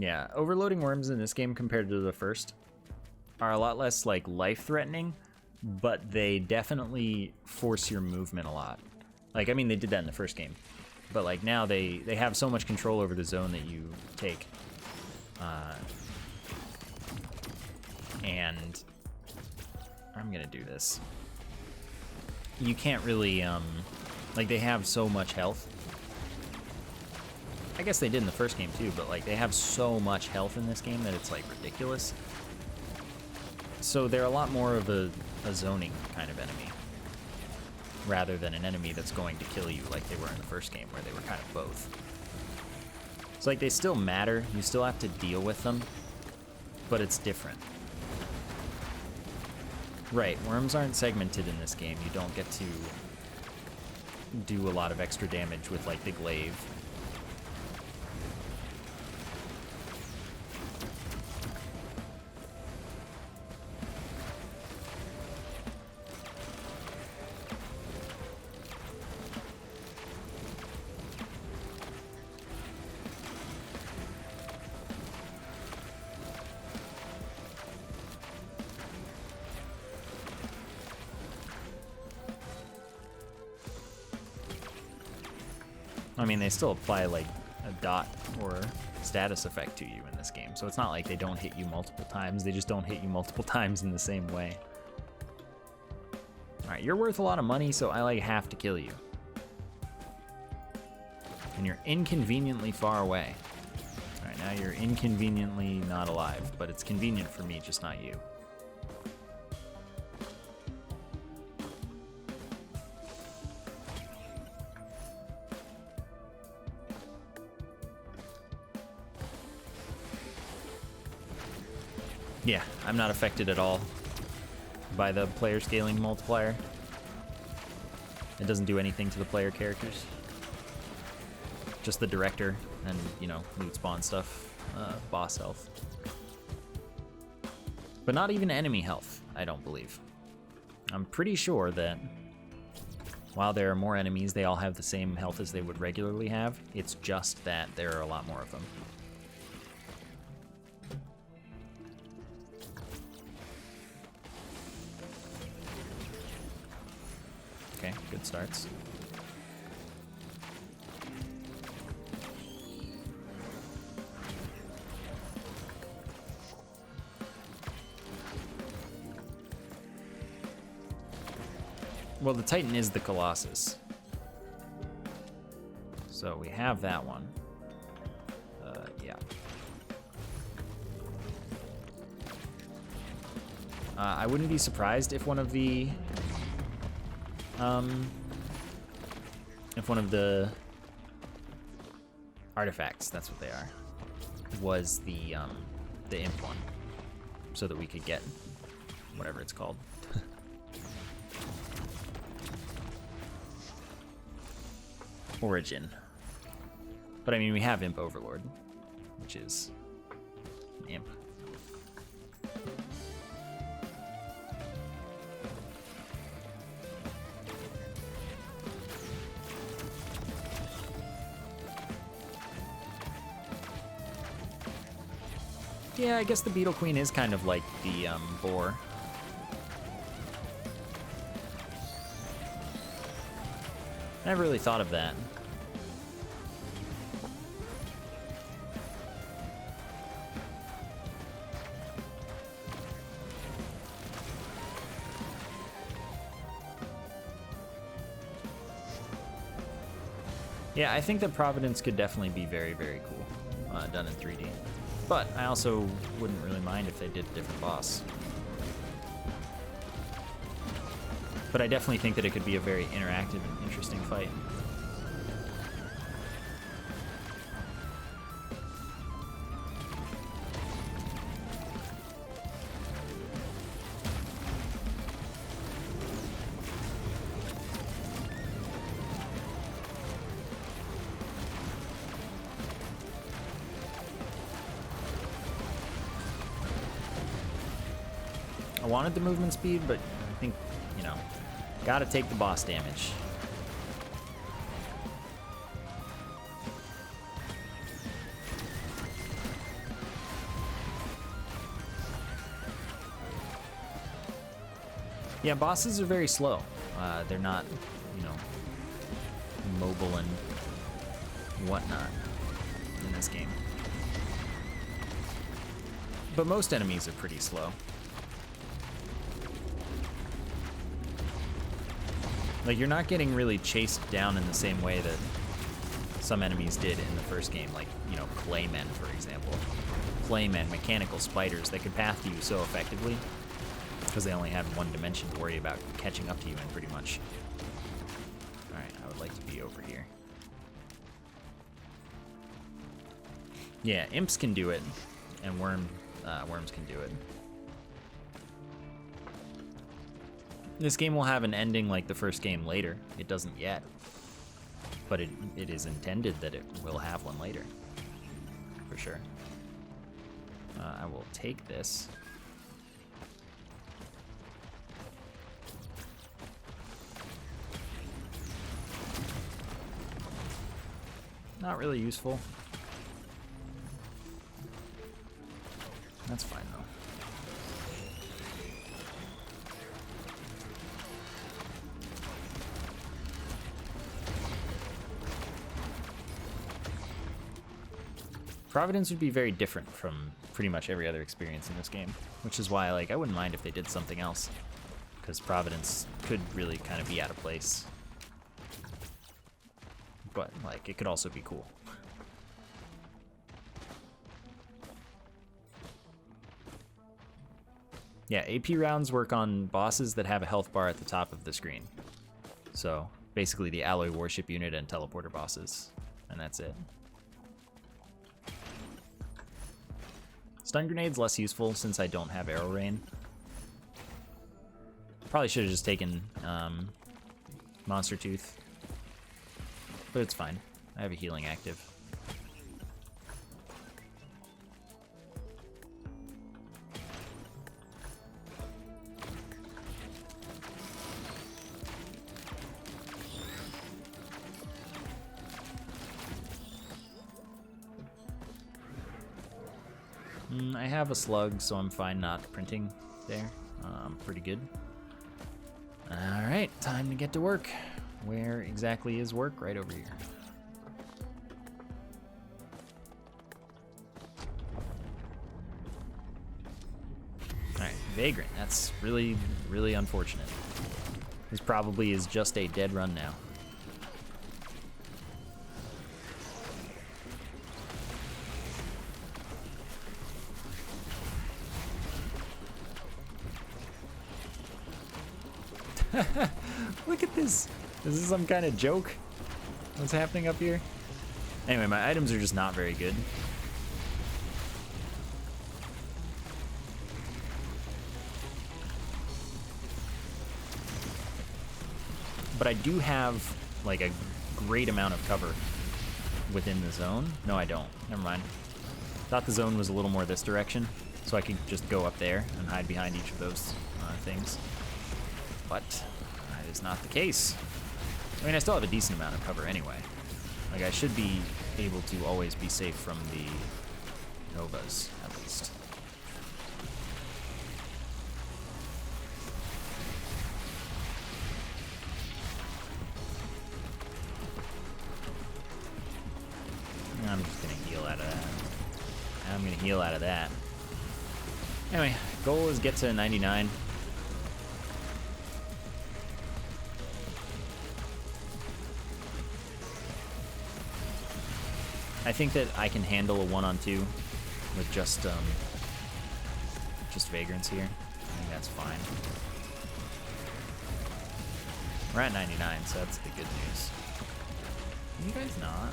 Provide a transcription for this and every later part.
Yeah, overloading worms in this game compared to the first are a lot less like life-threatening, but they definitely force your movement a lot. Like, I mean, they did that in the first game, but like now they have so much control over the zone that you take. And I'm gonna do this. You can't really, like, they have so much health. I guess they did in the first game too, but like they have so much health in this game that it's like ridiculous. So they're a lot more of a zoning kind of enemy, rather than an enemy that's going to kill you like they were in the first game, where they were kind of both. It's like they still matter, you still have to deal with them, but it's different. Right, worms aren't segmented in this game. You don't get to do a lot of extra damage with like the glaive. I mean, they still apply like a dot or status effect to you in this game, so it's not like they don't hit you multiple times, they just don't hit you multiple times in the same way. Alright, you're worth a lot of money, so I like have to kill you. And you're inconveniently far away. Alright, now you're inconveniently not alive, but it's convenient for me, just not you. Yeah, I'm not affected at all by the player scaling multiplier. It doesn't do anything to the player characters. Just the director and, you know, loot spawn stuff, boss health. But not even enemy health, I don't believe. I'm pretty sure that while there are more enemies, they all have the same health as they would regularly have. It's just that there are a lot more of them. Okay, good starts. Well, the Titan is the Colossus. So we have that one. Yeah. I wouldn't be surprised if one of the artifacts, that's what they are, was the imp one, so that we could get whatever it's called. Origin. But I mean, we have Imp Overlord, which is an imp. Yeah, I guess the Beetle Queen is kind of like the boar. I never really thought of that. Yeah, I think that Providence could definitely be very, very cool, done in 3D. But I also wouldn't really mind if they did a different boss. But I definitely think that it could be a very interactive and interesting fight. I wanted the movement speed, but I think, you know, gotta take the boss damage. Yeah, bosses are very slow. They're not, you know, mobile and whatnot in this game. But most enemies are pretty slow. Like, you're not getting really chased down in the same way that some enemies did in the first game, like, you know, claymen, for example. Claymen, mechanical spiders that could path to you so effectively because they only had one dimension to worry about catching up to you in, pretty much. Alright, I would like to be over here. Yeah, imps can do it, and worms can do it. This game will have an ending like the first game later. It doesn't yet, but it is intended that it will have one later, for sure. I will take this. Not really useful. That's fine, though. Providence would be very different from pretty much every other experience in this game, which is why, like, I wouldn't mind if they did something else, because Providence could really kind of be out of place. But, like, it could also be cool. Yeah, AP rounds work on bosses that have a health bar at the top of the screen. So, basically the alloy warship unit and teleporter bosses, and that's it. Stun grenade's less useful since I don't have arrow rain. Probably should have just taken Monster Tooth, but it's fine. I have a healing active. I have a slug, so I'm fine not printing there. Pretty good. Alright, time to get to work. Where exactly is work? Right over here. Alright, Vagrant. That's really, really unfortunate. This probably is just a dead run now. Look at this. Is this some kind of joke? What's happening up here? Anyway, my items are just not very good. But I do have, like, a great amount of cover within the zone. No, I don't. Never mind. Thought the zone was a little more this direction, so I could just go up there and hide behind each of those things. But that is not the case. I mean, I still have a decent amount of cover anyway. Like, I should be able to always be safe from the Novas, at least. I'm just gonna heal out of that. I'm gonna heal out of that. Anyway, goal is get to 99. I think that I can handle a 1-on-2 with just vagrants here. I think that's fine. We're at 99, so that's the good news. Can you guys not?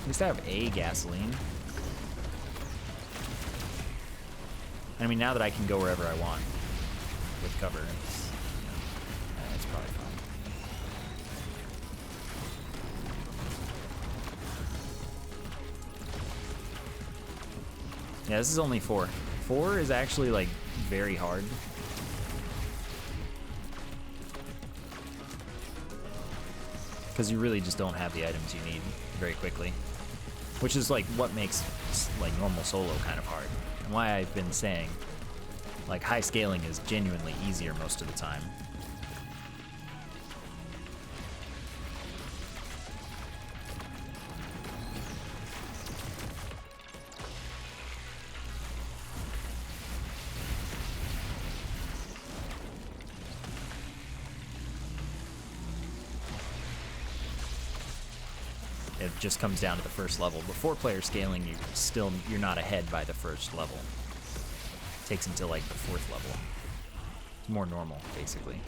At least I have a gasoline. I mean, now that I can go wherever I want with cover, it's probably fine. Yeah, this is only 4. 4 is actually, like, very hard. Because you really just don't have the items you need very quickly. which is like what makes like normal solo kind of hard, and why I've been saying like high scaling is genuinely easier most of the time. It just comes down to the first level. Before player scaling, you're not ahead by the first level. It takes until like the 4th level. It's more normal, basically.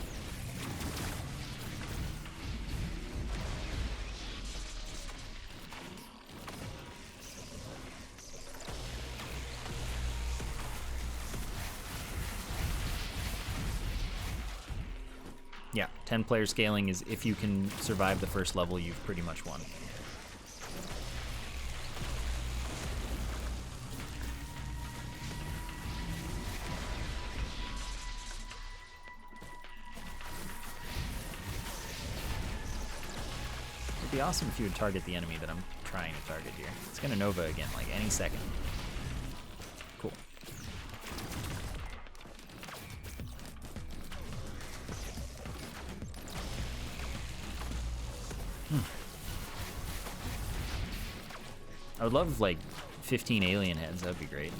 Yeah, 10 player scaling is if you can survive the first level, you've pretty much won. It'd be awesome if you would target the enemy that I'm trying to target here. It's gonna Nova again, like any second. Cool. I would love like 15 alien heads, that'd be great.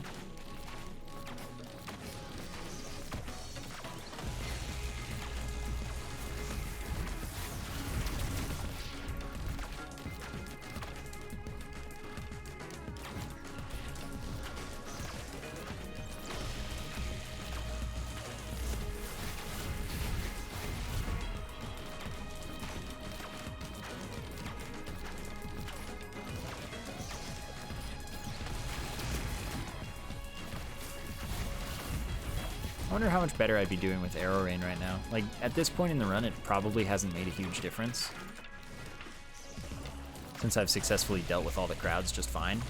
I wonder how much better I'd be doing with arrow rain right now. Like, at this point in the run, it probably hasn't made a huge difference, since I've successfully dealt with all the crowds just fine.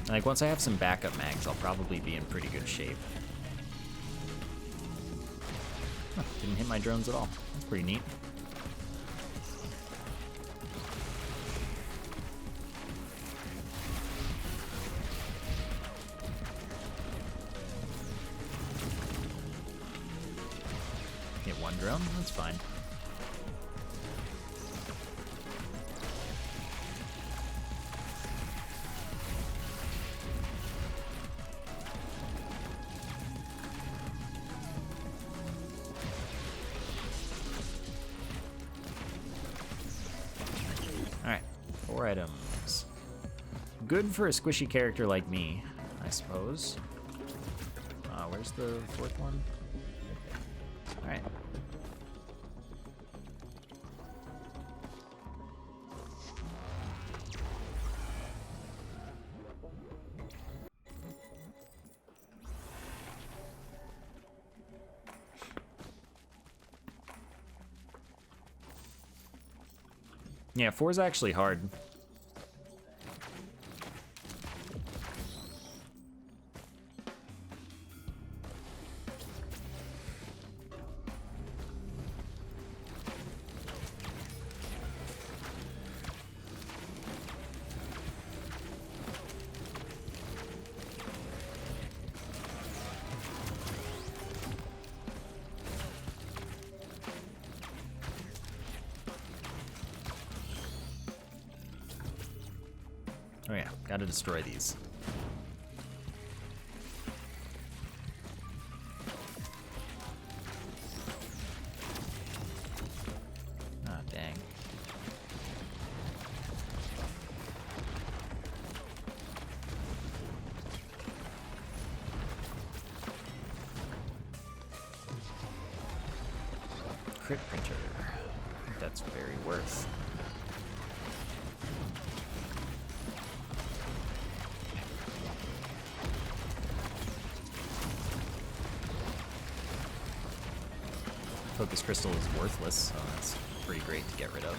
Like, once I have some backup mags, I'll probably be in pretty good shape. Huh, didn't hit my drones at all. That's pretty neat. Hit one drone, that's fine. Alright, 4 items. Good for a squishy character like me, I suppose. Where's the 4th one? Alright. Yeah, 4 is actually hard. Oh yeah, gotta destroy these. Ah, dang. Crit printer. I think that's very worth. Focus crystal is worthless, so that's pretty great to get rid of.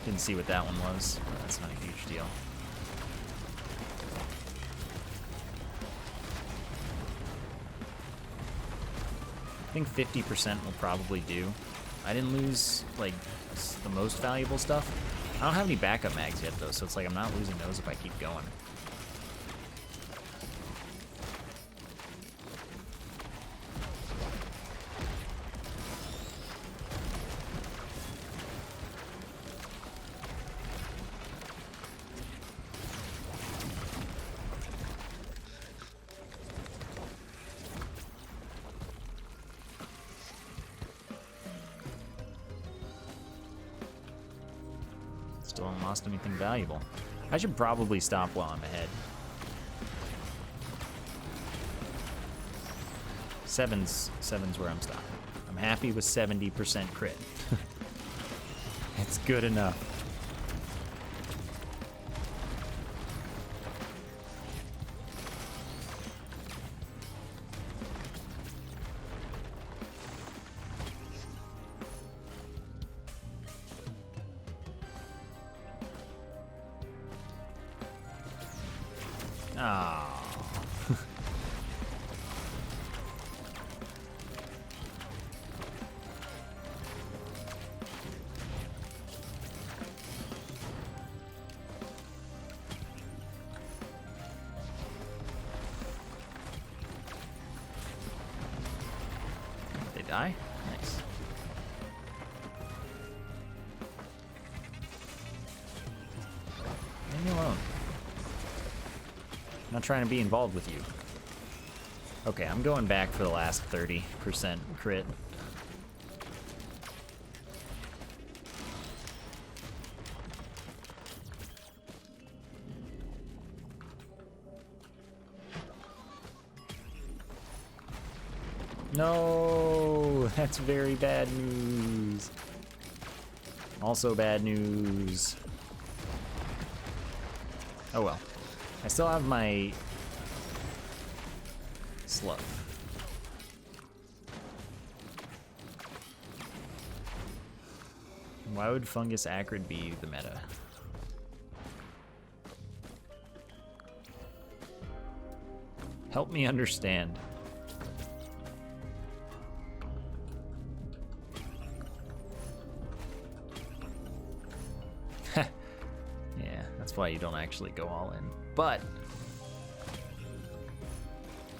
Didn't see what that one was, but that's not a huge deal. I think 50% will probably do. I didn't lose, like, the most valuable stuff. I don't have any backup mags yet, though, so it's like I'm not losing those if I keep going. Still haven't lost anything valuable. I should probably stop while I'm ahead. Seven's where I'm stopping. I'm happy with 70% crit. It's good enough. Oh. They die? Nice. Leave me alone. I'm not trying to be involved with you. Okay, I'm going back for the last 30% crit. No, that's very bad news. Also bad news. Oh well. I still have my slough. Why would fungus acrid be the meta? Help me understand. Yeah, that's why you don't actually go all in. But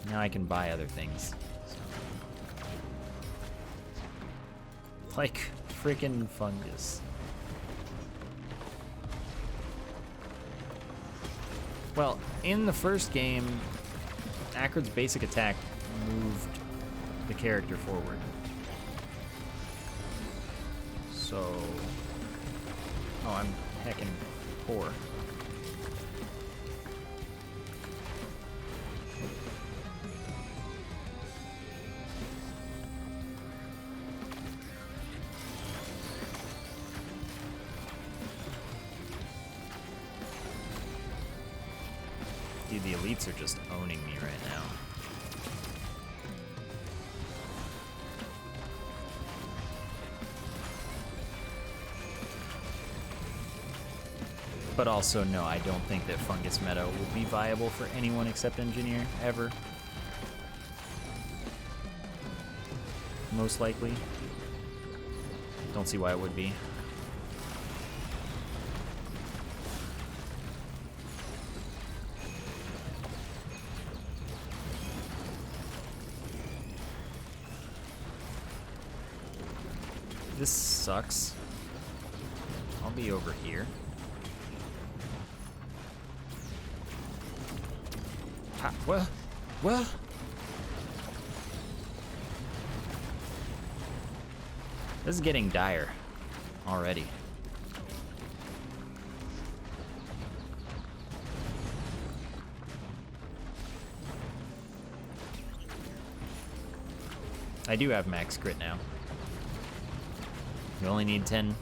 now I can buy other things. Like freaking fungus. Well, in the first game, Acrid's basic attack moved the character forward. So, oh, I'm heckin' poor. Dude, the elites are just owning me right now. But also, no, I don't think that fungus meta will be viable for anyone except engineer, ever. Most likely. Don't see why it would be. This sucks. I'll be over here. Ha, what? What? This is getting dire already. I do have max crit now. You only need 10.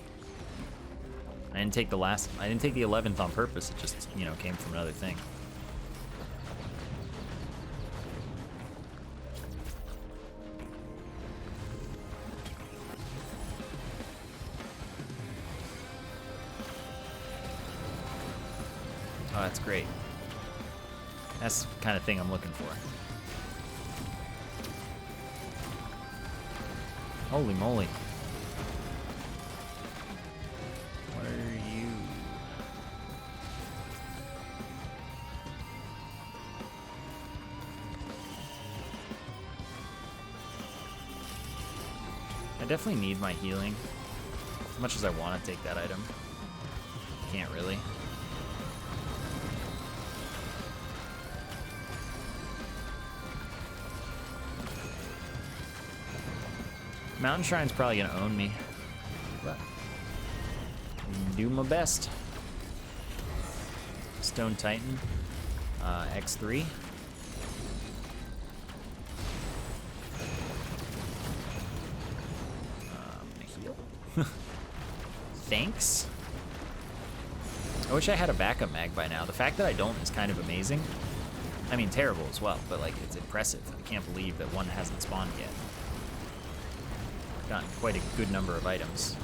I didn't take the 11th on purpose. It just, you know, came from another thing. Oh, that's great. That's the kind of thing I'm looking for. Holy moly. I definitely need my healing. As much as I want to take that item. Can't really. Mountain Shrine's probably gonna own me, but do my best. Stone Titan, X3. Heal. Thanks. I wish I had a backup mag by now. The fact that I don't is kind of amazing. I mean, terrible as well, but like, it's impressive. I can't believe that one hasn't spawned yet. Gotten quite a good number of items.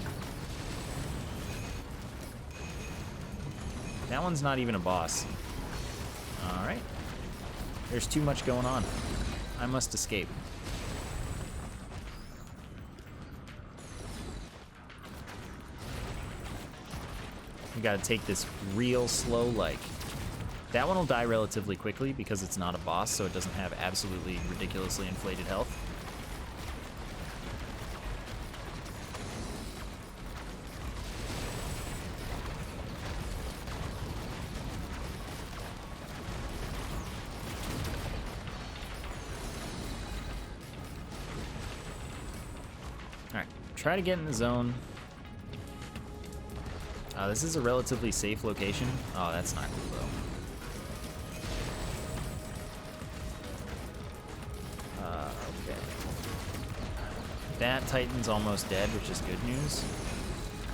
That one's not even a boss. Alright. There's too much going on. I must escape. We gotta take this real slow, like... That one will die relatively quickly because it's not a boss, so it doesn't have absolutely ridiculously inflated health. Alright, try to get in the zone. This is a relatively safe location. Oh, that's not cool, though. Okay. That Titan's almost dead, which is good news.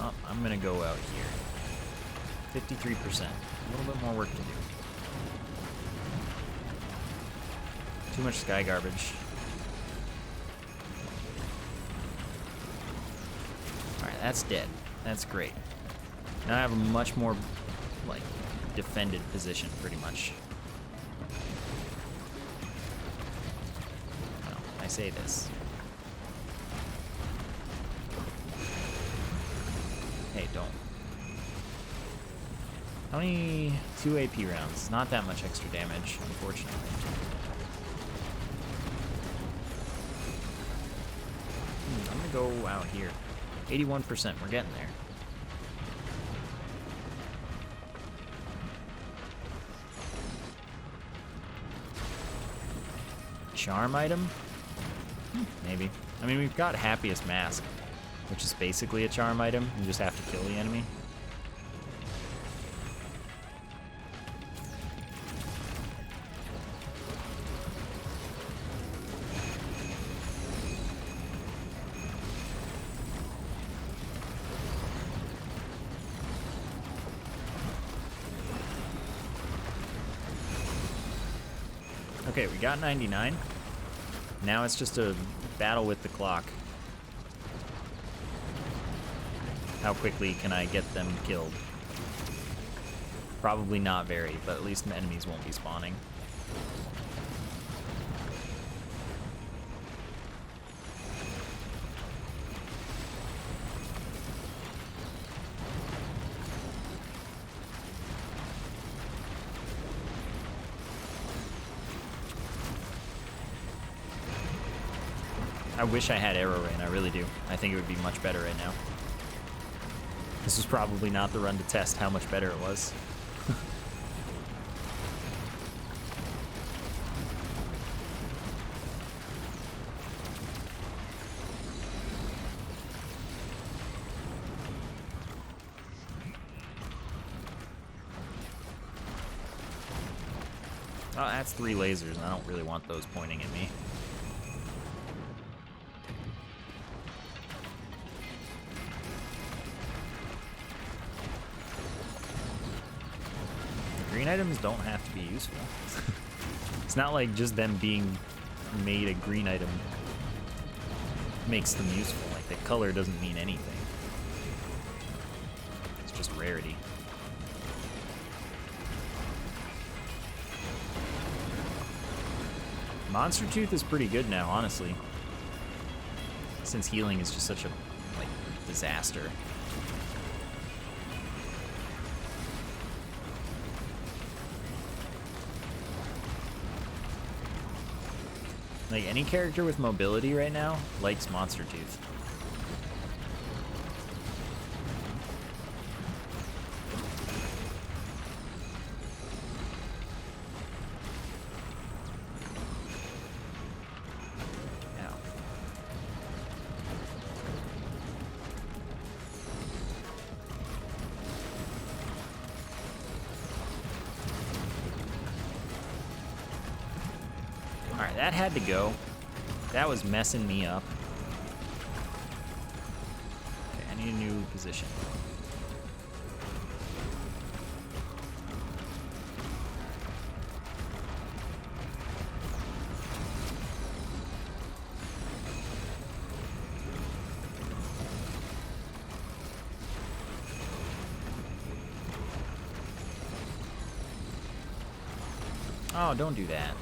Oh, I'm gonna go out here. 53%. A little bit more work to do. Too much sky garbage. Alright, that's dead. That's great. Now I have a much more, like, defended position, pretty much. Well, I say this. Hey, don't. How many 2 AP rounds? Not that much extra damage, unfortunately. I'm gonna go out here. 81%, we're getting there. Charm item? Maybe. I mean, we've got Happiest Mask, which is basically a charm item. You just have to kill the enemy. Okay, we got 99. Now it's just a battle with the clock. How quickly can I get them killed? Probably not very, but at least the enemies won't be spawning. I wish I had Arrow Rain, I really do. I think it would be much better right now. This was probably not the run to test how much better it was. Oh, that's 3 lasers, and I don't really want those pointing at me. Green items don't have to be useful. It's not like just them being made a green item makes them useful. Like, the color doesn't mean anything. It's just rarity. Monster Tooth is pretty good now, honestly. Since healing is just such a, like, disaster. Like, any character with mobility right now likes Monster Tooth. That had to go. That was messing me up. Okay, I need a new position. Oh, don't do that.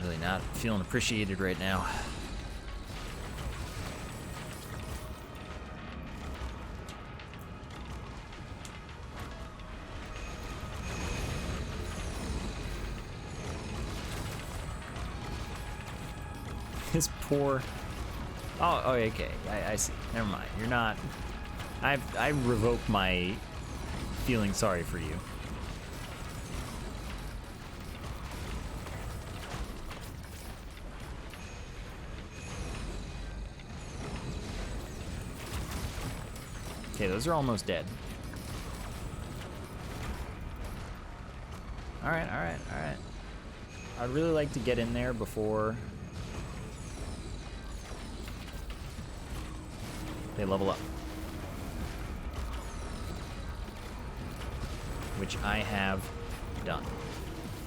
Really not feeling appreciated right now. This poor... Oh, okay. I see. Never mind. You're not... I revoke my feeling sorry for you. Okay, those are almost dead. Alright. I'd really like to get in there before they level up. Which I have done.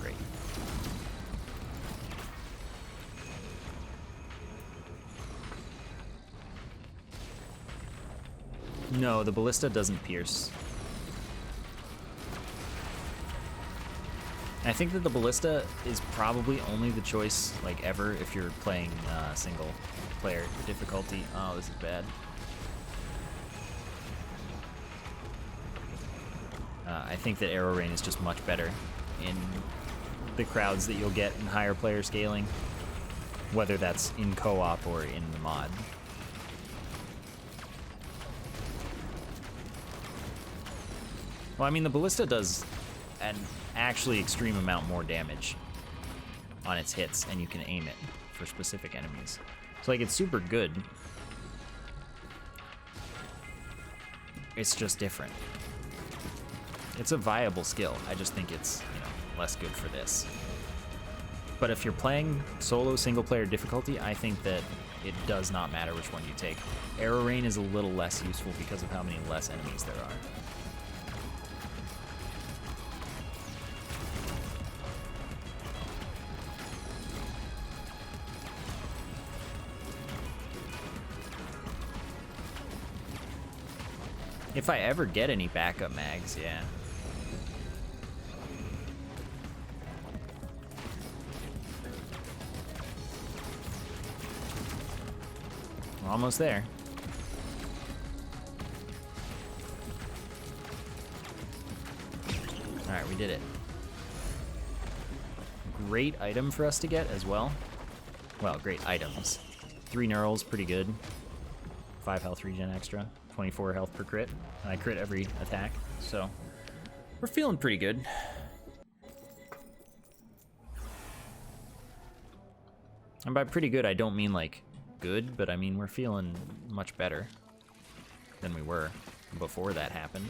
Great. No, the ballista doesn't pierce. I think that the ballista is probably only the choice, like, ever if you're playing single player difficulty. Oh, this is bad. I think that arrow rain is just much better in the crowds that you'll get in higher player scaling, whether that's in co-op or in the mod. Well, I mean, the ballista does an actually extreme amount more damage on its hits, and you can aim it for specific enemies. So, like, it's super good. It's just different. It's a viable skill. I just think it's, you know, less good for this. But if you're playing solo single-player difficulty, I think that it does not matter which one you take. Arrow rain is a little less useful because of how many less enemies there are. If I ever get any backup mags, yeah. We're almost there. Alright, we did it. Great item for us to get as well. Well, great items. 3 neurals, pretty good. 5 health regen extra. 24 health per crit. And I crit every attack, so we're feeling pretty good. And by pretty good, I don't mean like good, but I mean we're feeling much better than we were before that happened.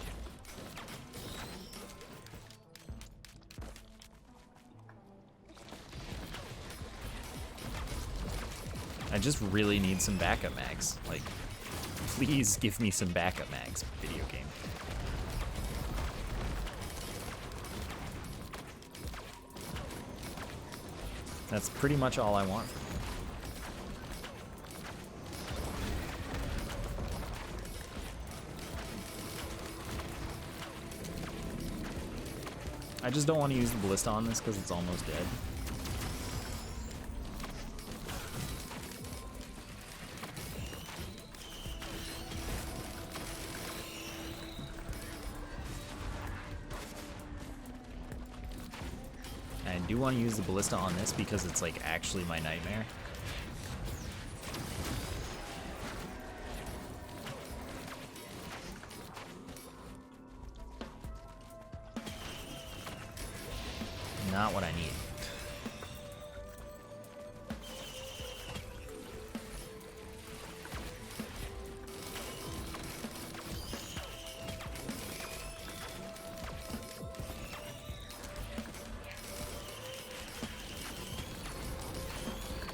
I just really need some backup mags. Like, please give me some backup mags, video game. That's pretty much all I want from you. I just don't want to use the ballista on this because it's almost dead. I do want to use the ballista on this because it's like actually my nightmare. Not what I need.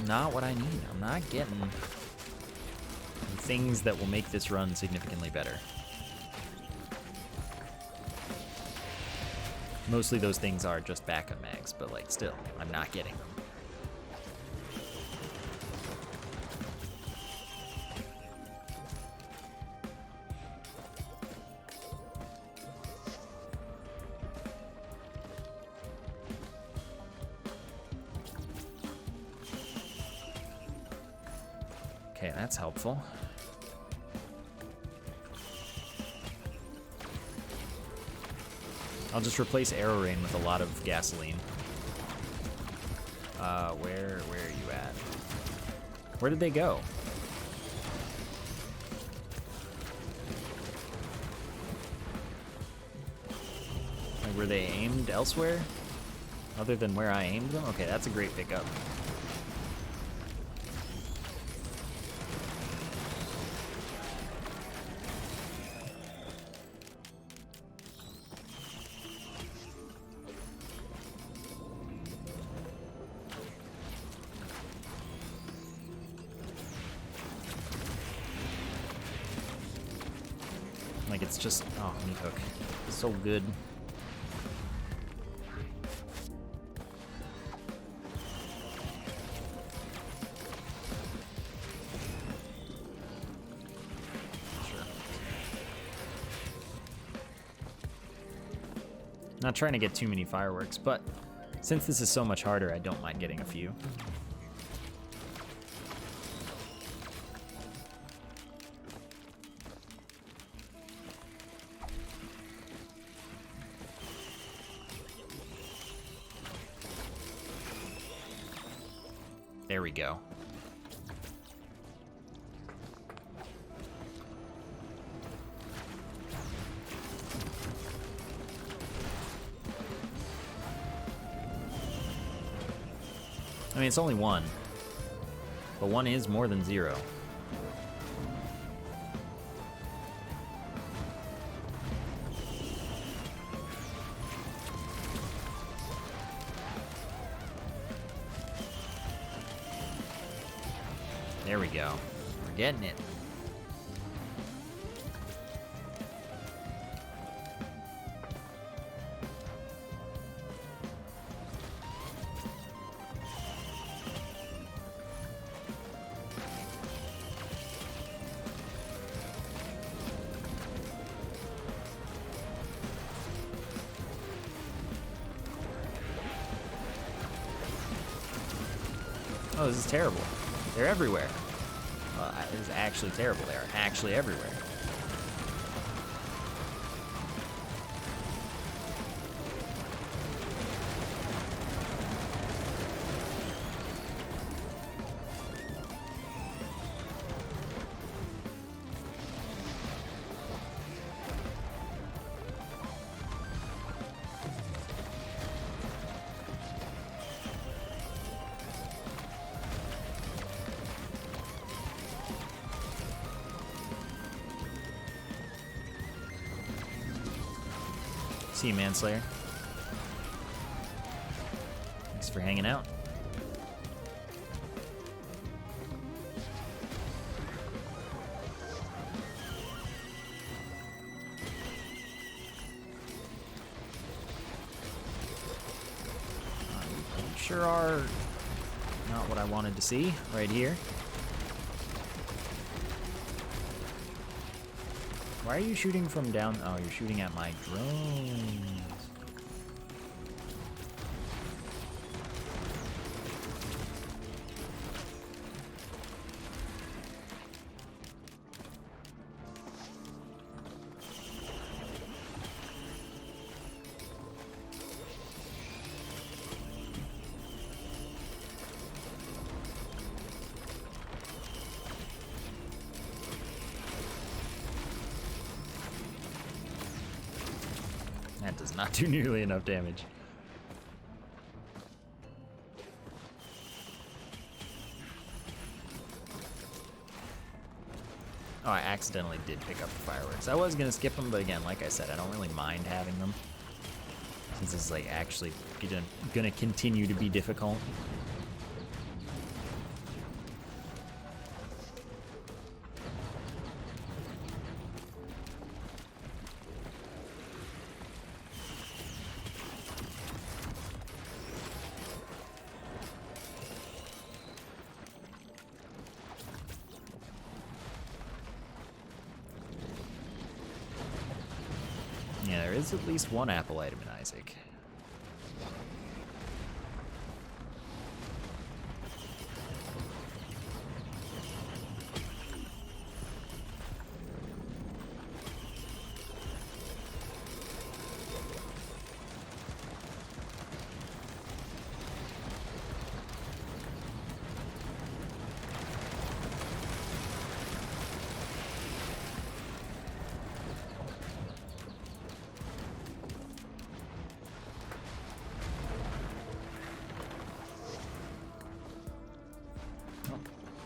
not what I need. I'm not getting the things that will make this run significantly better. Mostly those things are just backup mags, but like still, I'm not getting them. Okay, that's helpful. I'll just replace Arrow Rain with a lot of gasoline. Where are you at? Where did they go? Like, were they aimed elsewhere? Other than where I aimed them? Okay, that's a great pickup. Like, it's just, oh, meat hook. So good. Sure. Not trying to get too many fireworks, but since this is so much harder, I don't mind getting a few. There we go. I mean, it's only one, but one is more than zero. There we go. We're getting it. Oh, this is terrible. They're everywhere. Well, this is actually terrible. They're actually everywhere. See you, Manslayer. Thanks for hanging out. Sure are not what I wanted to see right here. Why are you shooting from down? Oh, you're shooting at my drones. That does not do nearly enough damage. Oh, I accidentally did pick up the fireworks. I was gonna skip them, but again, like I said, I don't really mind having them, since this is like actually gonna continue to be difficult. is at least one apple item in Isaac.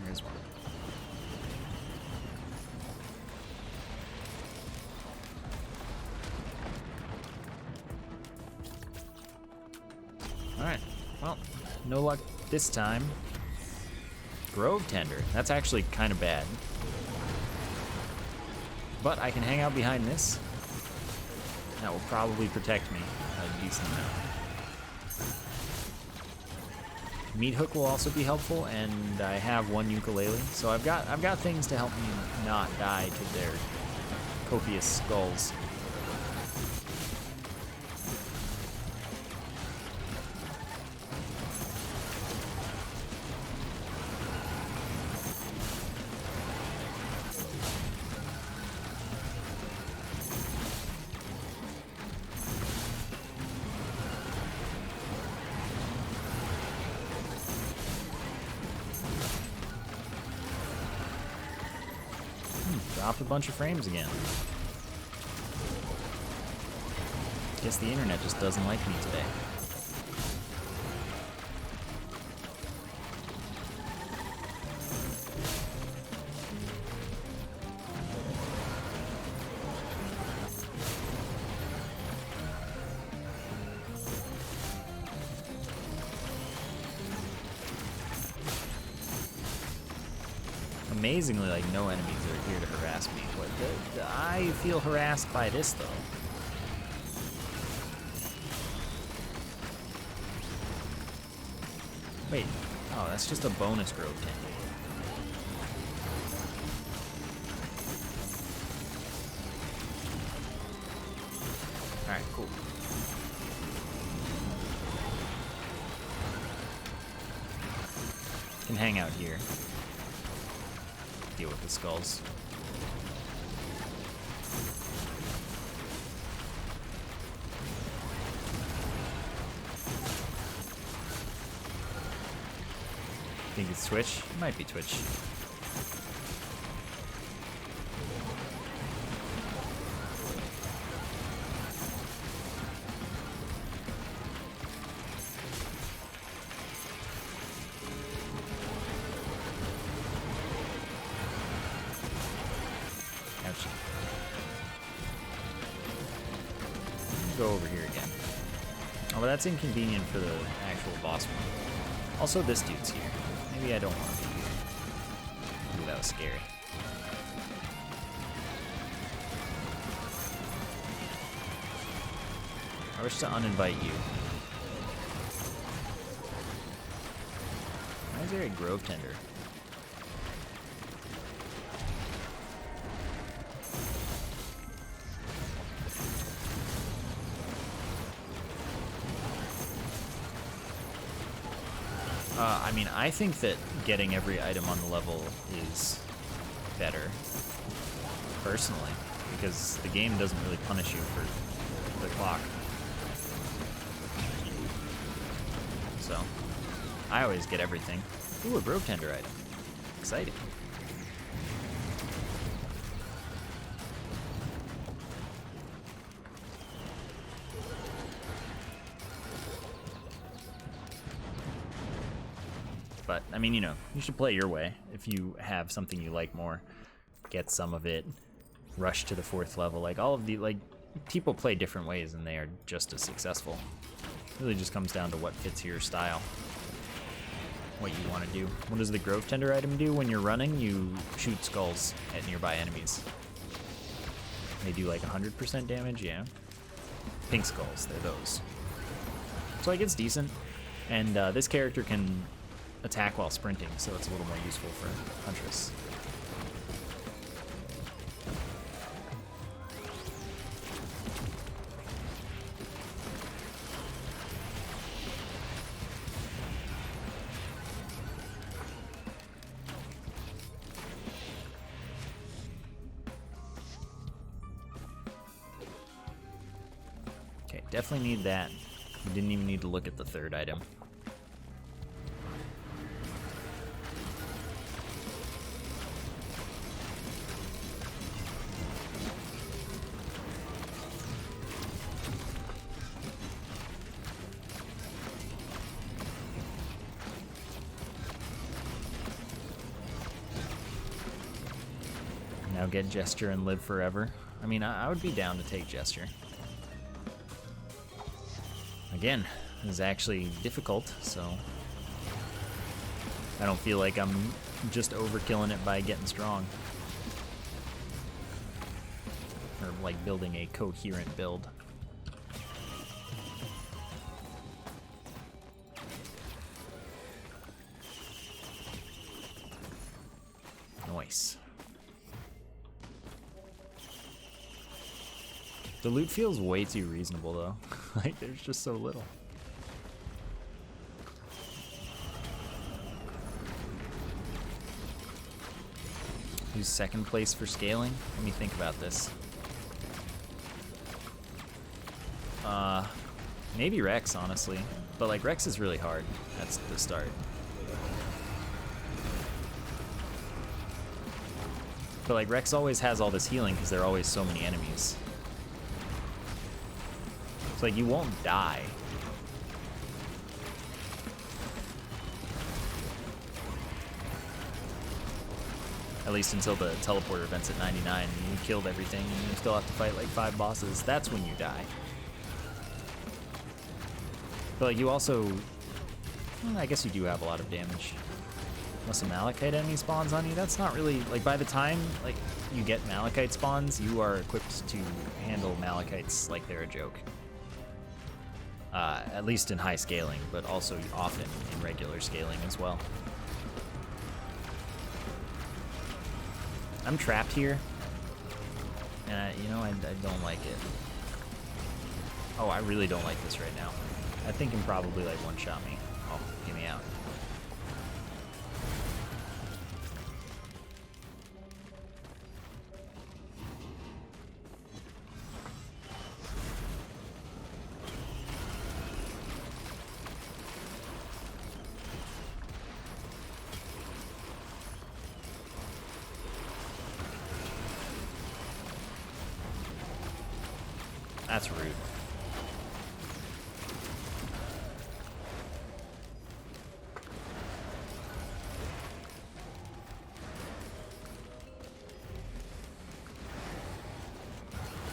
There's one. Alright, well, no luck this time. Grove Tender, that's actually kind of bad. But I can hang out behind this. That will probably protect me a decent amount. Meat hook will also be helpful, and I have one ukulele, so I've got things to help me not die to their copious skulls. Dropped a bunch of frames again. Guess the internet just doesn't like me today. Amazingly, like, no enemies are here to harass me, but I feel harassed by this, though. Wait, oh, that's just a bonus grove tender. Alright, cool. Can hang out here. Deal with the skulls. Think it's Twitch? It might be Twitch. Go over here again. Oh, but that's inconvenient for the actual boss one. Also, this dude's here. Maybe I don't want to be here. Ooh, that was scary. I wish to uninvite you. Why is there a grove tender? I mean, I think that getting every item on the level is better, personally, because the game doesn't really punish you for the clock. So, I always get everything. Ooh, a grove tender item. Exciting. But, I mean, you know, you should play your way. If you have something you like more, get some of it, rush to the 4th level. Like, all of the, like, people play different ways and they are just as successful. It really just comes down to what fits your style, what you want to do. What does the grove tender item do? When you're running, you shoot skulls at nearby enemies. They do like 100% damage, yeah. Pink skulls, they're those. So, like, it's decent. And this character can attack while sprinting, so it's a little more useful for Huntress. definitely need that. You didn't even need to look at the third item. Now get Gesture and live forever. I mean, I would be down to take Gesture. Again, this is actually difficult, so I don't feel like I'm just overkilling it by getting strong. Or like building a coherent build. Nice. The loot feels way too reasonable though. Like there's just so little. Use second place for scaling? Let me think about this. Maybe Rex, honestly. But like Rex is really hard. That's the start. But like Rex always has all this healing because there are always so many enemies. So like you won't die. At least until the teleporter event's at 99 and you killed everything and you still have to fight like 5 bosses. That's when you die. But like you also, well, I guess you do have a lot of damage. Unless a Malachite enemy spawns on you, that's not really, like by the time like you get Malachite spawns, you are equipped to handle Malachites like they're a joke. At least in high scaling, but also often in regular scaling as well. I'm trapped here, and you know, I don't like it. Oh, I really don't like this right now. I think him probably like one-shot me. Oh, get me out. That's rude.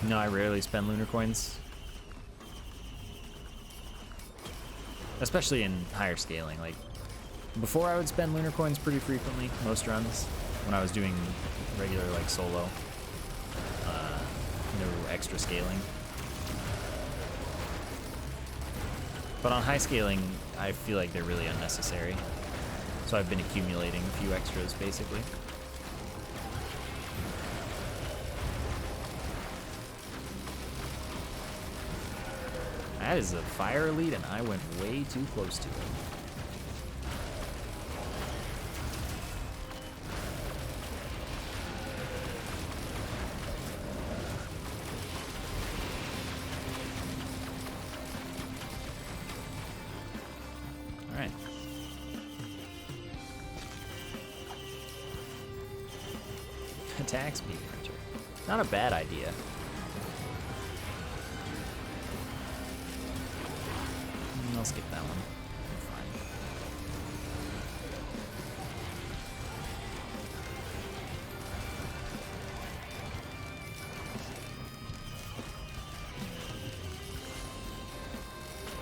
No, I rarely spend lunar coins. Especially in higher scaling. Like, before I would spend lunar coins pretty frequently, most runs, when I was doing regular, like, solo. No extra scaling. But on high scaling, I feel like they're really unnecessary. So I've been accumulating a few extras, basically. That is a fire elite, and I went way too close to it. Alright. Attack speed printer. Not a bad idea. I'll skip that one. I'm fine.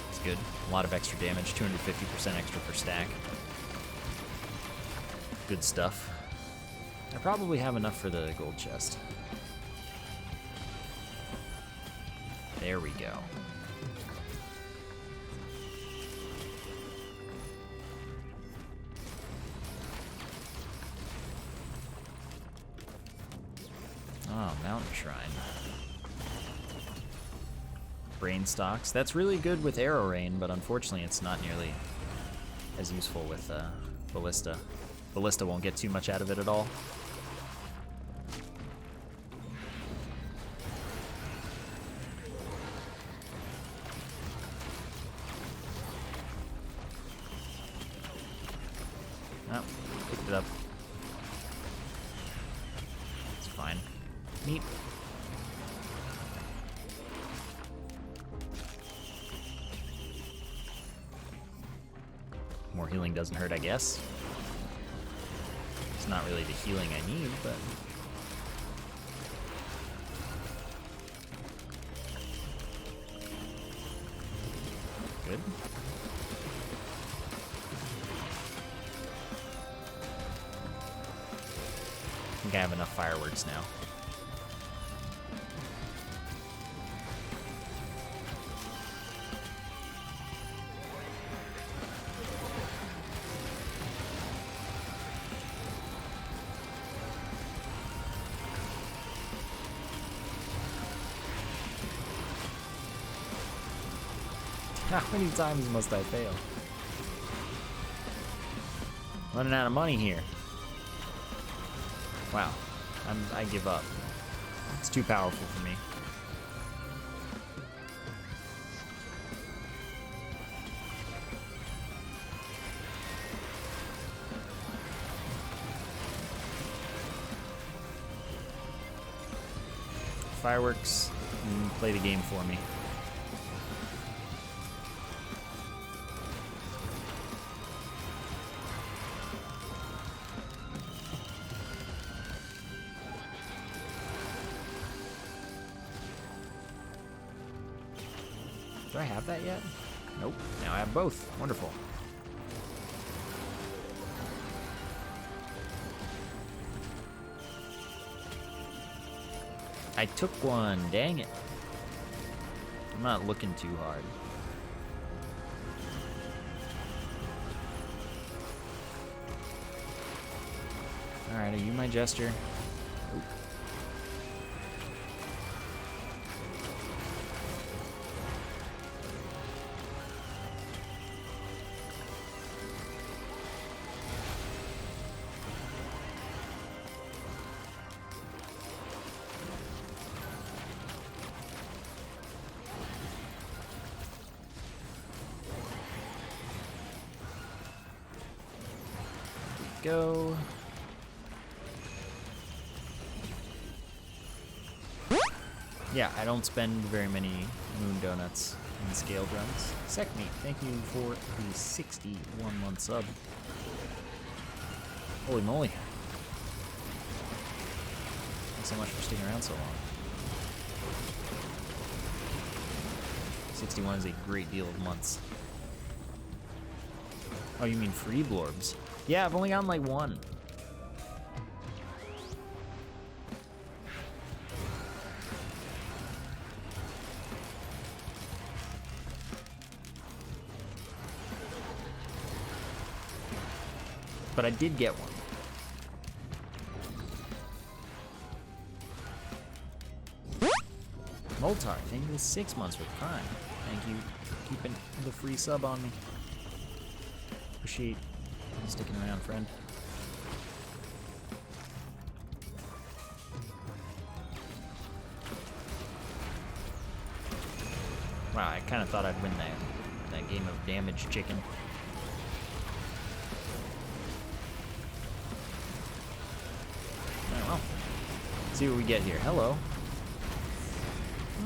It's good. A lot of extra damage, 250% extra per stack. Good stuff. I probably have enough for the gold chest. There we go. Oh, Mountain Shrine. Brain stocks. That's really good with Arrow Rain, but unfortunately it's not nearly as useful with Ballista. Ballista won't get too much out of it at all. Oh, picked it up. It's fine. Neat. More healing doesn't hurt, I guess. It's not really the healing I need, but... Good. I think I have enough fireworks now. How many times must I fail? Running out of money here. Wow, I give up. It's too powerful for me. Fireworks, play the game for me. Do I have that yet? Nope. Now I have both. Wonderful. I took one. Dang it. I'm not looking too hard. Alright, are you my jester? Oop. Go. Yeah, I don't spend very many moon donuts in scaled runs. Sekhmeat, thank you for the 61-month sub. Holy moly. Thanks so much for sticking around so long. 61 is a great deal of months. Oh, you mean free blorbs? Yeah, I've only gotten like one. But I did get one. Moltar, thank you for 6 months with Prime. Thank you for keeping the free sub on me. Appreciate you sticking around, friend. Wow, I kind of thought I'd win that game of damage chicken. Oh well. Let's see what we get here. Hello.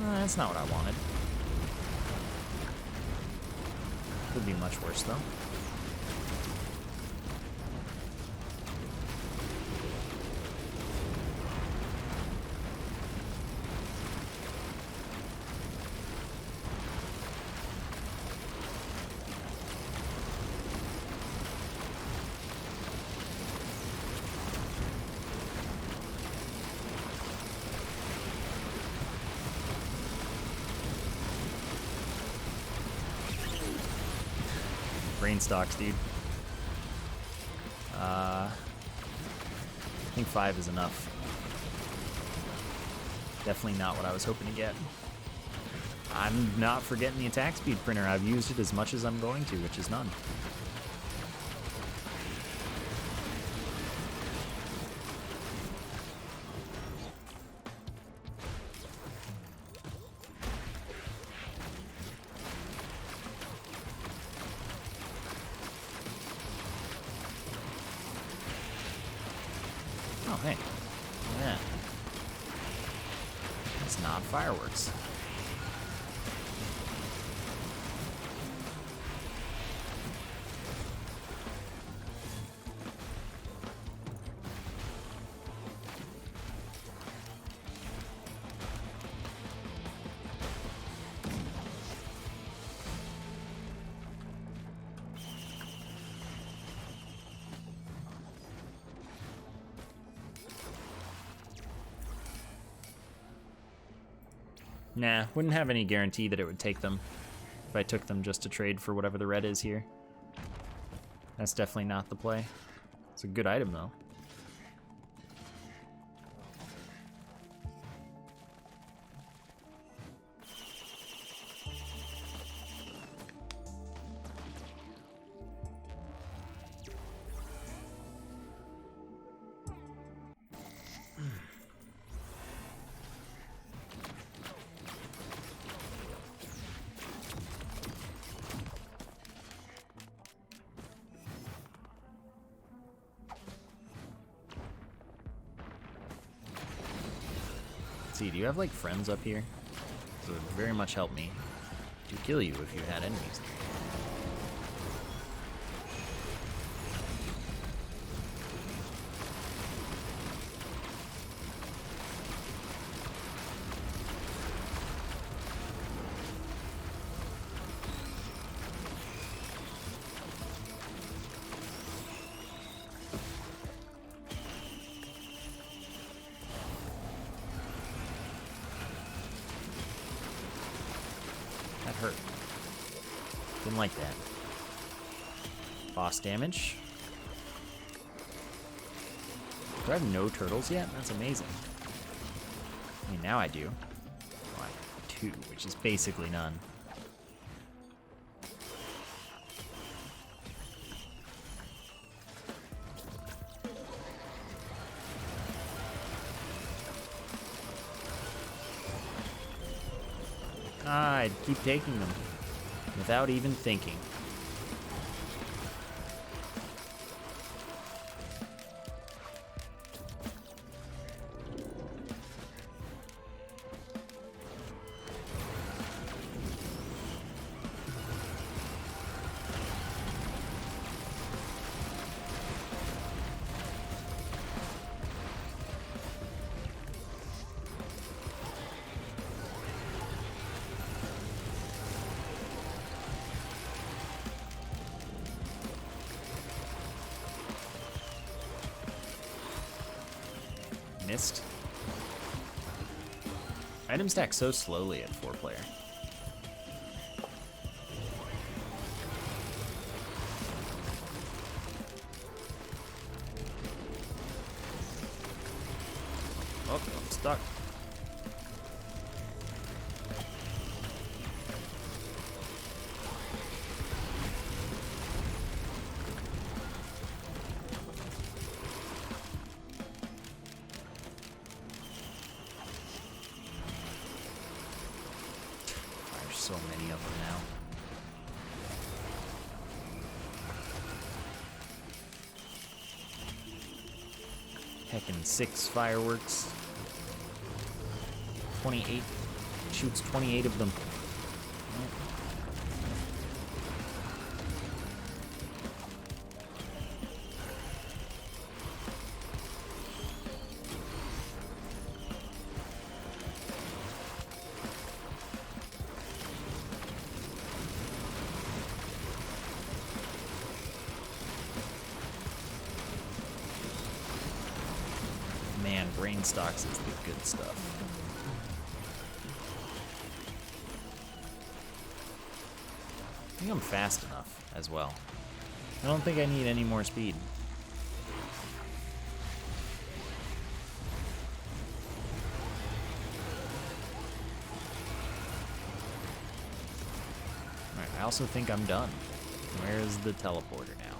That's not what I wanted. Could be much worse though. Brain stocks, dude. I think 5 is enough. Definitely not what I was hoping to get. I'm not forgetting the attack speed printer. I've used it as much as I'm going to, which is none. hey. Yeah. It's not fireworks. Nah, wouldn't have any guarantee that it would take them if I took them just to trade for whatever the red is here. That's definitely not the play. It's a good item, though. See, do you have like friends up here? It would very much help me to kill you if you had enemies. That hurt. Didn't like that. Boss damage. Do I have no turtles yet? That's amazing. I mean, now I do. Well, I have 2, which is basically none. I'd keep taking them without even thinking. Missed. Item stack so slowly at 4-player. Oh, I'm stuck. So many of them now. Heckin' 6 fireworks. 28. Shoots 28 of them. Man, brain stocks is the good stuff. I think I'm fast enough as well. I don't think I need any more speed. Alright, I also think I'm done. Where is the teleporter now?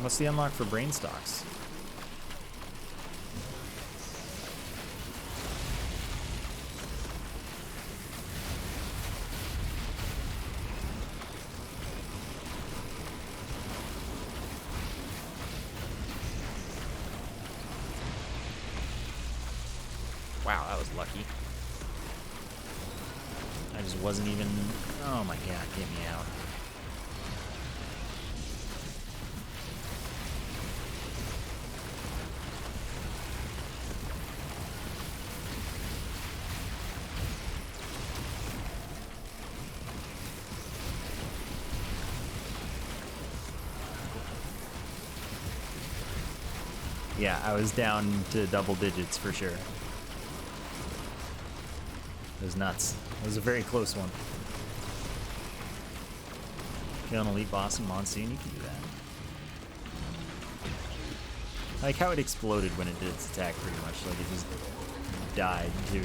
What's the unlock for brain stocks? Wow, that was lucky. I just wasn't even... Oh my god, get me out. Yeah, I was down to double digits for sure. It was nuts. It was a very close one. Kill an elite boss in Monsoon, you can do that. I like how it exploded when it did its attack pretty much. Like it just died to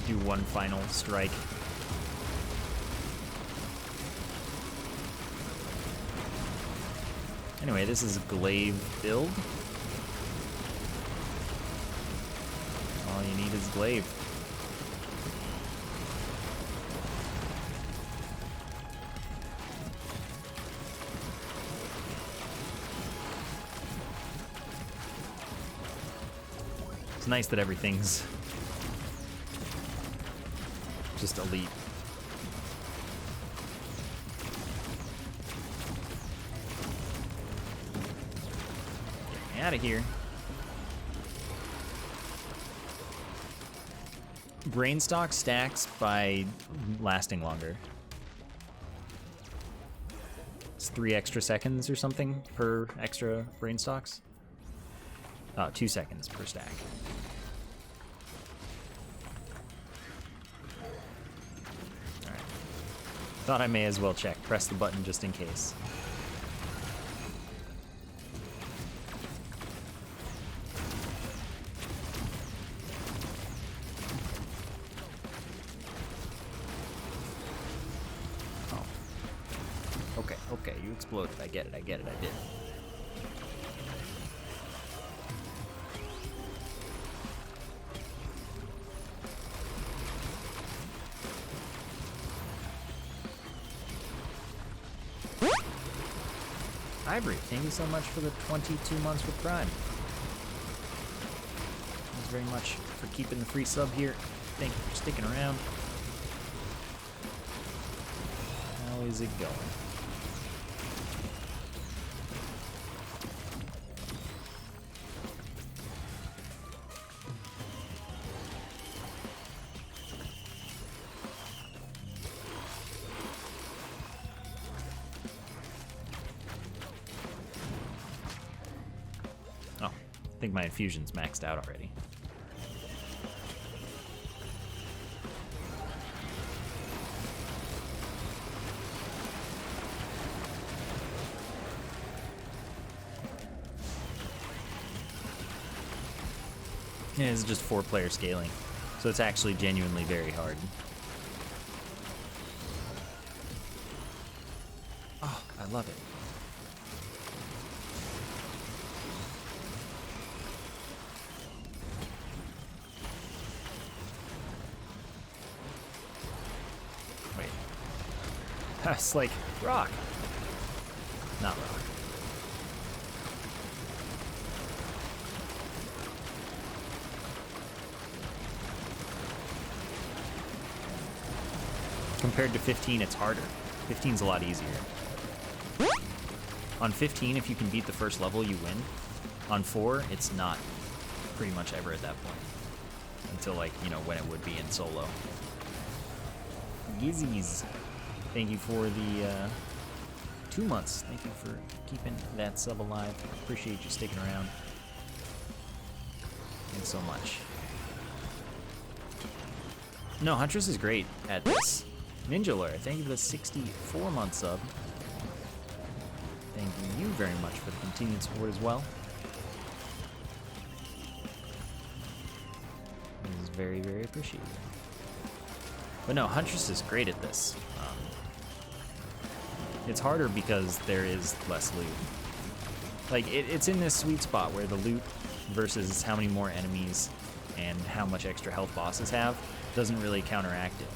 do one final strike. Anyway, this is a glaive build. All you need is glaive. It's nice that everything's just elite. Get me out of here. Brain stock stacks by lasting longer. It's 3 extra seconds or something per extra brain stocks. Oh, 2 seconds per stack. Alright. Thought I may as well check. Press the button just in case. Okay, you exploded. I get it, I did. Ivory, thank you so much for the 22 months with Prime. Thanks very much for keeping the free sub here. Thank you for sticking around. How is it going? I think my infusion's maxed out already. Yeah, it's just 4-player scaling, so it's actually genuinely very hard. Oh, I love it. It's like rock. Not rock. Compared to 15, it's harder. 15's a lot easier. On 15, if you can beat the first level, you win. On 4, it's not pretty much ever at that point. Until, like, you know, when it would be in solo. Gizzies. Thank you for the 2 months. Thank you for keeping that sub alive. Appreciate you sticking around. Thanks so much. No, Huntress is great at this. Ninja Lawyer, thank you for the 64-month sub. Thank you very much for the continued support as well. This is very, very appreciated. But no, Huntress is great at this. It's harder because there is less loot. Like, it's in this sweet spot where the loot versus how many more enemies and how much extra health bosses have doesn't really counteract it.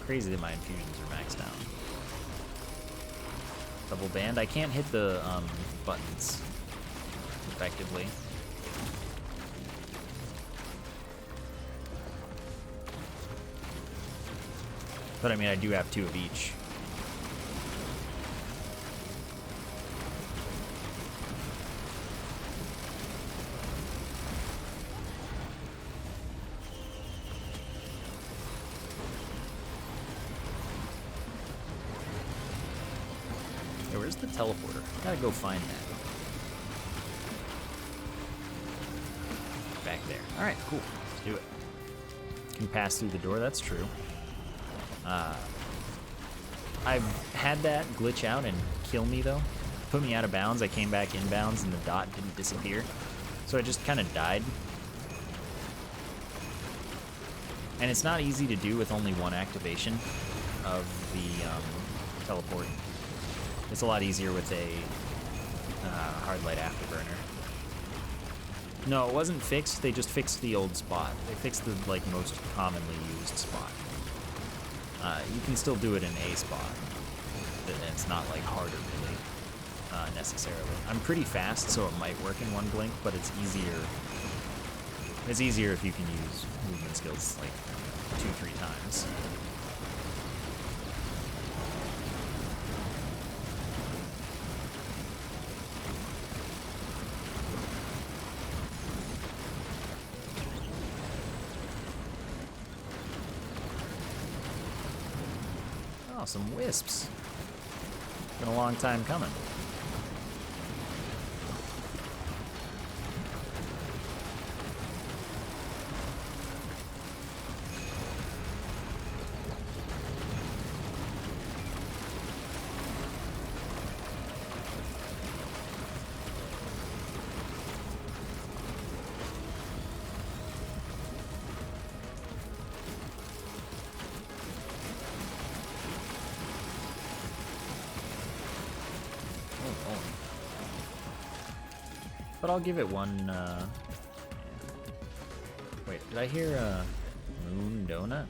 Crazy that my infusions are maxed out. Double band. I can't hit the buttons effectively. But I mean, I do have 2 of each. Hey, where's the teleporter? Gotta go find that. Back there. Alright, cool. Let's do it. Can pass through the door, that's true. I've had that glitch out and kill me though. Put me out of bounds, I came back inbounds and the dot didn't disappear. So I just kind of died. And it's not easy to do with only one activation of the teleport. It's a lot easier with a hard light afterburner. No, it wasn't fixed, they just fixed the old spot. They fixed the like most commonly used spot. You can still do it in a spot. It's not like harder really, necessarily. I'm pretty fast, so it might work in one blink, but it's easier. It's easier if you can use movement skills like 2-3 times. Oh, some wisps. Been a long time coming. But I'll give it one, Wait, did I hear a moon donut?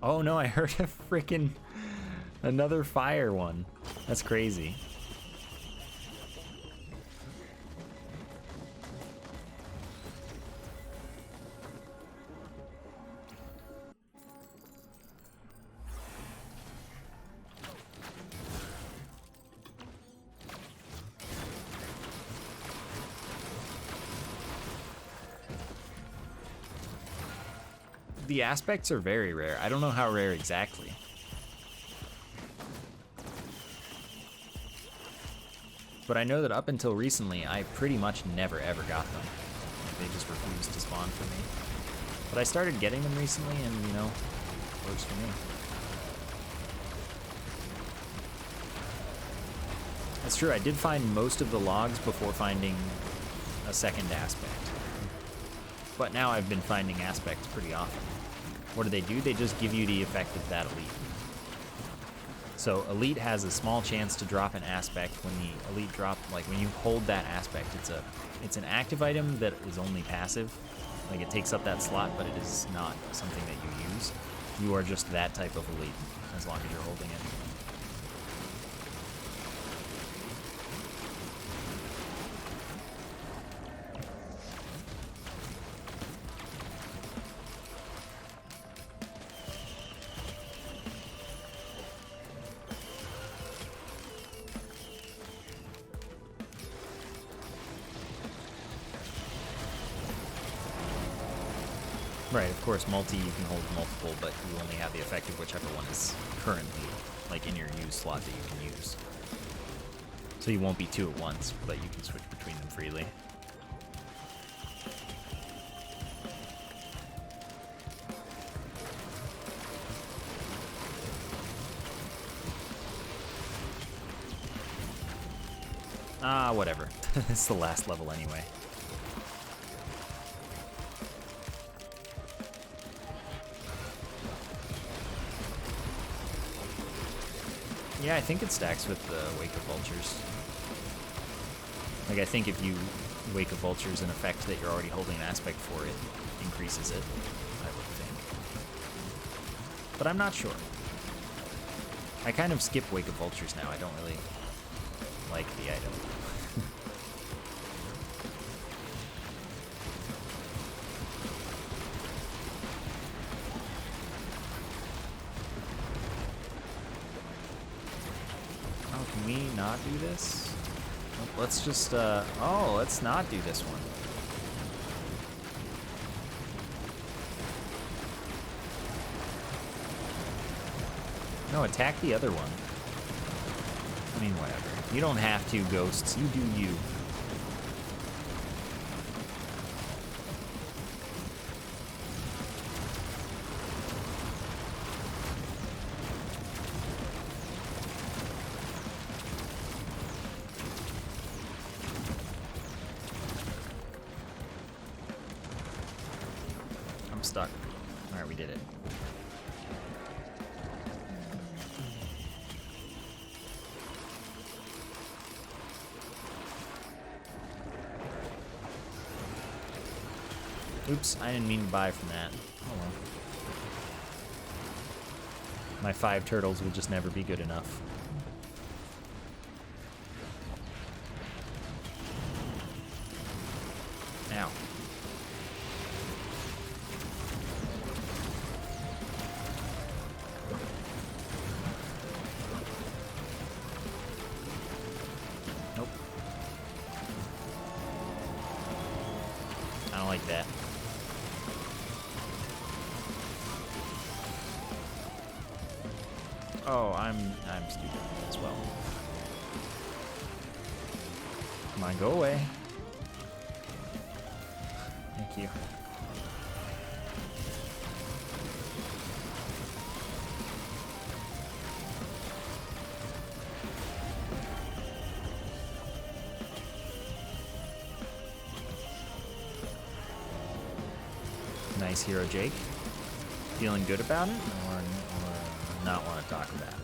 Oh no, I heard a freaking another fire one. That's crazy. The aspects are very rare. I don't know how rare exactly. But I know that up until recently, I pretty much never ever got them. Like, they just refused to spawn for me. But I started getting them recently and, you know, works for me. That's true, I did find most of the logs before finding a second aspect. But now I've been finding aspects pretty often. What do? They just give you the effect of that elite. So elite has a small chance to drop an aspect when the elite drop, like when you hold that aspect, it's an active item that is only passive. Like it takes up that slot, but it is not something that you use. You are just that type of elite, as long as you're holding it. Right, of course, multi, you can hold multiple, but you only have the effect of whichever one is currently, like, in your use slot that you can use. So you won't be two at once, but you can switch between them freely. Ah, whatever. It's the last level anyway. Yeah, I think it stacks with the Wake of Vultures. Like, I think if you Wake of Vultures an effect that you're already holding an aspect for, it increases it, I would think. but I'm not sure. I kind of skip Wake of Vultures now. I don't really like the item. Oh, can we not do this? Let's just, oh, let's not do this one. No, attack the other one. I mean, whatever. You don't have to, Ghosts. You do you. I'm stuck. Alright, we did it. Oops, I didn't mean to buy from that. Oh well. My 5 turtles will just never be good enough. Ow. Nope. I don't like that. Oh, I'm stupid as well. Come on, go away. Thank you. Nice hero, Jake. Feeling good about it, or not want to talk about it?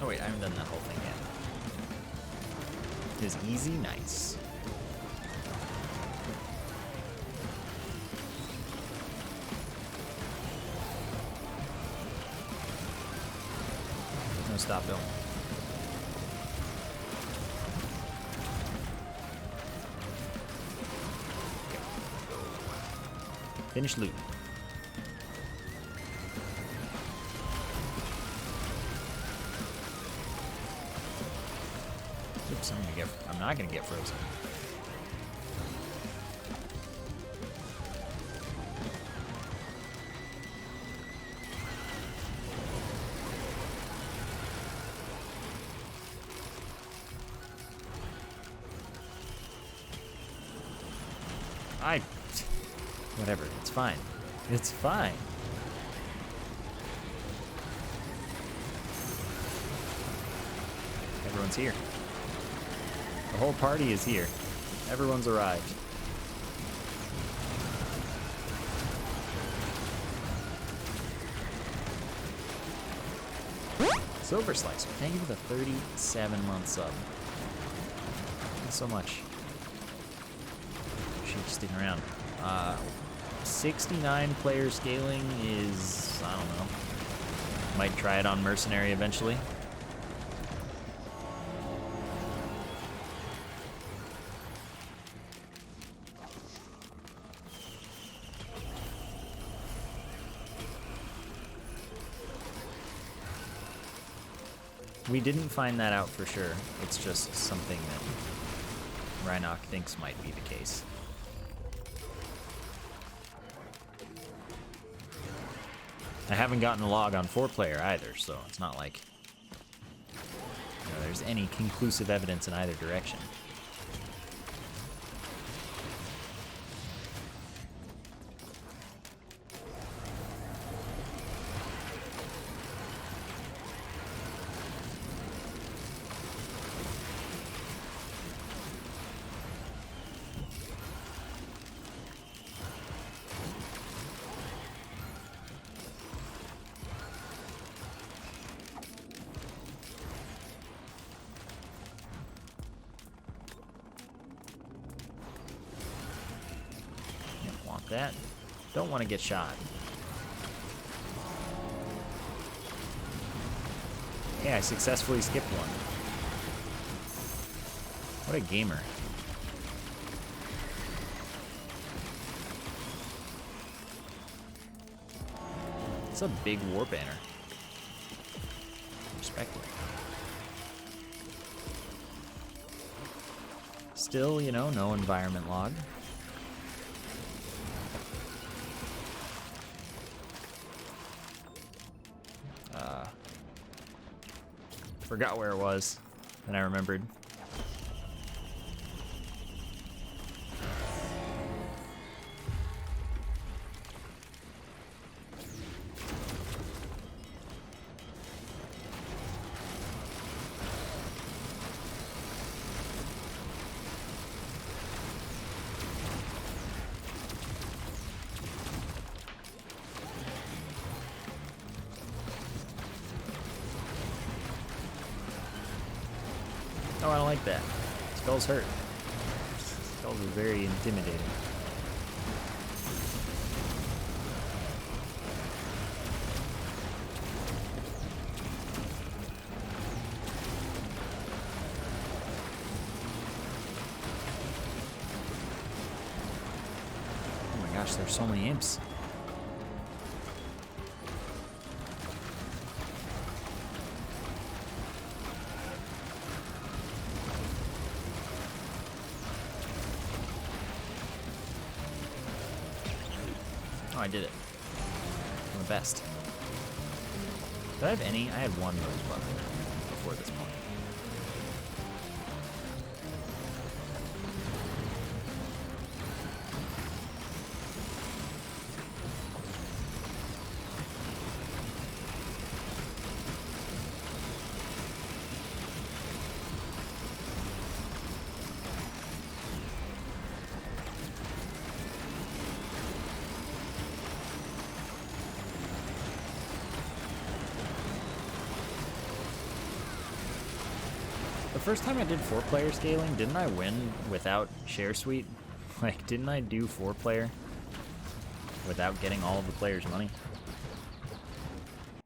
Oh wait, I haven't done that whole thing yet. Is easy, nice. No, stop, don't. Finish loot. Oops, I'm not gonna get frozen. Whatever, it's fine. It's fine. Everyone's here. The whole party is here. Everyone's arrived. Silver Slicer, thank you for the 37-month sub. Thanks so much. Appreciate you sticking around. 69 player scaling is, I don't know. Might try it on Mercenary eventually. We didn't find that out for sure. It's just something that Rhinoc thinks might be the case. I haven't gotten a log on 4-player either, so it's not like there's any conclusive evidence in either direction. that. Don't want to get shot. Hey, I successfully skipped one. What a gamer. It's a big war banner. Respect it. Still, you know, no environment log. Forgot where it was, and I remembered. Oh, I don't like that. Spells hurt. Spells are very intimidating. Oh my gosh, there's so many imps. Oh, I did it. I'm the best. Did I have any? I had one rosebud before this point. The first time I did 4-player scaling, didn't I win without share suite? Like, didn't I do 4-player without getting all of the players' money? I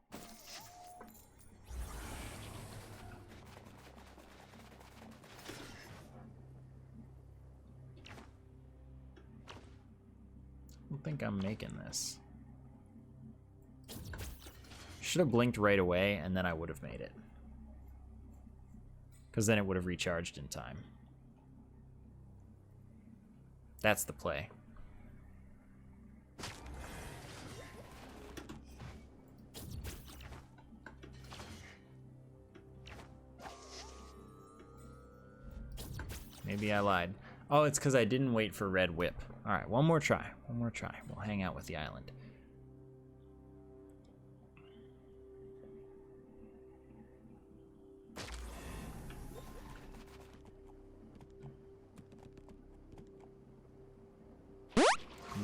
don't think I'm making this. Should have blinked right away, and then I would have made it. Because then it would have recharged in time. That's the play. Maybe I lied. Oh, it's because I didn't wait for red whip. All right, one more try. One more try. We'll hang out with the island.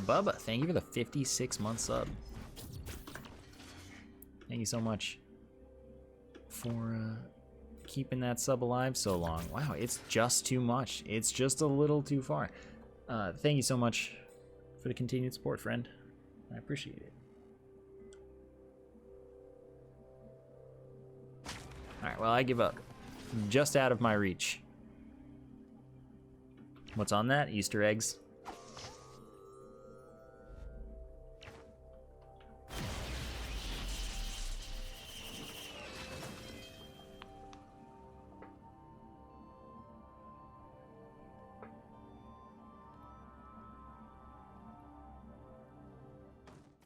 Bubba, thank you for the 56-month sub. Thank you so much for keeping that sub alive so long. Wow, it's just too much. It's just a little too far. Thank you so much for the continued support, friend. I appreciate it. Alright, well, I give up. Just out of my reach. What's on that? Easter eggs.